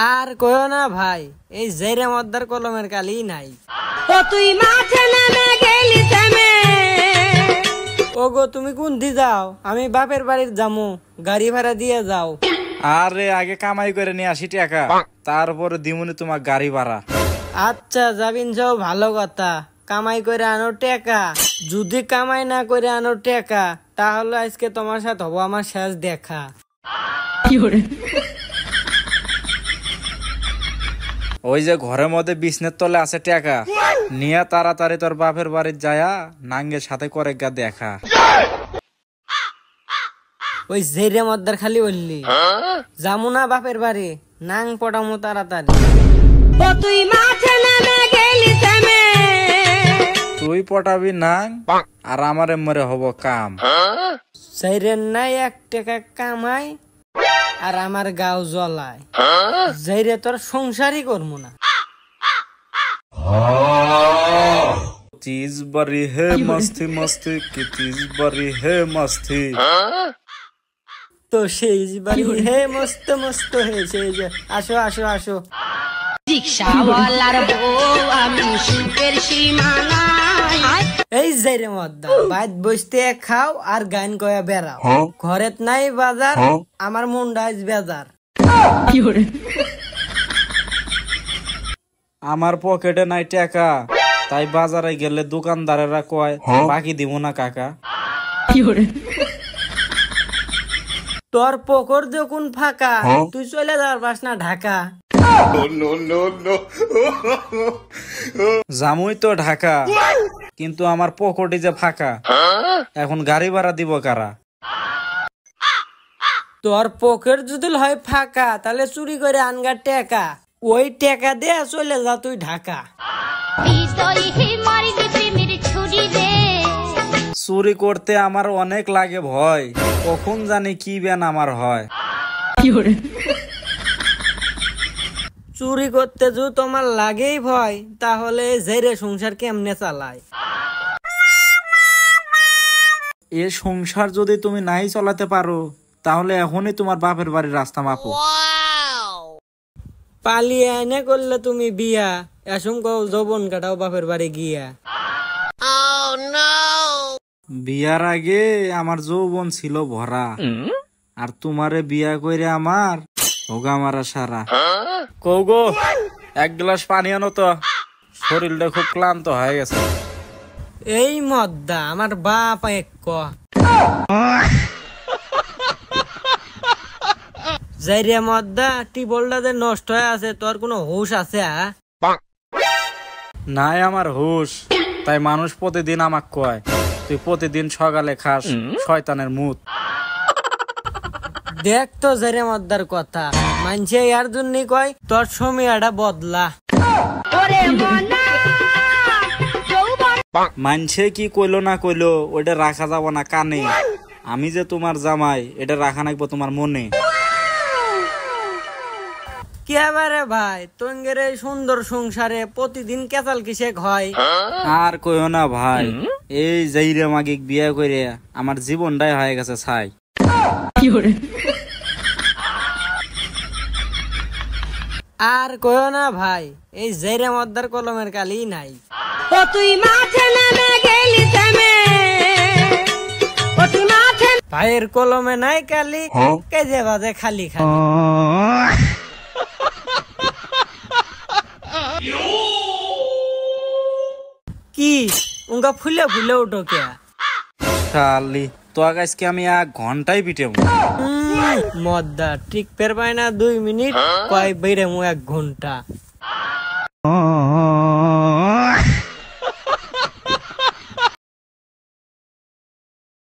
আর কইও না ভাই, এই জেরে মদ্দার কলমের কালি নাই। ও তুই মাঠে নেমে গেলি থেমে। ওগো তুমি কোন দি যাও? আমি বাপের বাড়ির যামু, গাড়ি ভাড়া দিয়ে যাও। আরে আগে কামাই করে নিয়ে আসি টাকা, তারপরে দিমুনি তোমার গাড়ি ভাড়া। আচ্ছা যাবিন যাও, ভালো কথা। কামাই করে আনো টাকা, যদি কামাই না করে আনো টাকা তাহলে আজকে তোমার সাথে হবো আমার শেষ দেখা। ওই যে ঘরের মধ্যে বিছনের তলে আছে টাকা, নিয়ে তাড়াতাড়ি তোর বাপের বাড়ি যায়া নাঙ্গের সাথে করে গা দেখা। ওই জেরে মদ্দার খালি বললি যামু না বাপের বাড়ি, নাং পটামু তাড়াতাড়ি। ও তুই মাঠে নেমে গেলি থেমে। তুই পটাবি নাং আর আমারে মরে হব কাম। জেরের নাই 1 টাকা কামাই আর আমার গাও জ্বলায়, জেরে তোর সংসারই করবো না। चीज बड़ी है मस्ती मस्ती की चीज बड़ी है मस्ती। তো সেই বাড়ি হে মস্ত মস্ত হয়েছে। আসো আসো আসো। রিকশাওয়ালার বউ আমি সুখের সীমানায়। এই জেরে মদ্দা বাইত বসতে খাও আর গান কয়া বেড়াও, ঘরেত নাই বাজার, আমার মনটা আজ বেজার। আমার পকেটে নাই টাকা, তাই বাজারে গেলে দোকানদারেরা কয় বাকি দিব না কাকা। তোর পকর যখন ফাঁকা তুই চলে যাওয়ার পাস না ঢাকা। জামুই তো ঢাকা, কিন্তু আমার পকেটে যে ফাঁকা, এখন গাড়ি ভাড়া দিব কারা? তোর পকেট যদি হয় ফাঁকা তাহলে চুরি করে আনগা টাকা, ওই টাকা দে চলে যা তুই ঢাকা। চুরি করতে আমার অনেক লাগে ভয়, কখন জানি কি বেন আমার হয়। চুরি করতে যদি তোমার লাগেই ভয়, তাহলে জেরে সংসার কেমনে চালায়? এ সংসার যদি তুমি নাই চালাতে পারো, তাহলে এখনই তোমার বাপের বাড়ির রাস্তা মাপো। পালিয়ে এনে করলে তুমি বিয়া, এসম কও যৌবন কাটাও বাপের বাড়ি গিয়া। বিয়ার আগে আমার যৌবন ছিল ভরা, আর তোমারে বিয়া করে আমার হোগা মারা সারা। কৌগো 1 গ্লাস পানি আনো তো, শরীরটা খুব ক্লান্ত হয়ে গেছে। এই মদ্দা আমার বাপ এক যাইরে মদ্দা টিবলটা যে নষ্ট হয়ে আছে, তোর কোনো হুশ আছে? নাই আমার হুশ, তাই মানুষ প্রতিদিন আমাক কয় তুই প্রতিদিন সকালে খাস শয়তানের মুত। দেখ তো জেরে মদ্দার কথা, মানছে ইয়ার জন্যই কয় তোর সময়টা বদলা। মানছে কি কইলো না কইলো ওইটা রাখা যাব না কানে, আমি যে তোমার জামাই এটা রাখা নাকবো তোমার মনে। কেবারে ভাই তোঙ্গের এই সুন্দর সংসারে প্রতিদিন কেচাল কিসে হয়? আর কইও না ভাই, এই যাইরে মাগিক বিয়া করে আমার জীবনটাই হয়ে গেছে ছাই। আর কইও না ভাই, এই জেরে মদ্দার কলমের কালি নাই। ও তুই মাঠে নেমে গেলি থেমে। ও তুই মাঠে। ভাইয়ের কলমে নাই কালি, কেজে বাজে খালি খালি। কি উনকা ফুলে ফুলে উঠো কে? শালি তো আজকে আমি 1 ঘন্টায় পিটেম। মদ্দা ঠিক পের পায় না 2 মিনিট, কয় বেড়ে মু 1 ঘন্টা।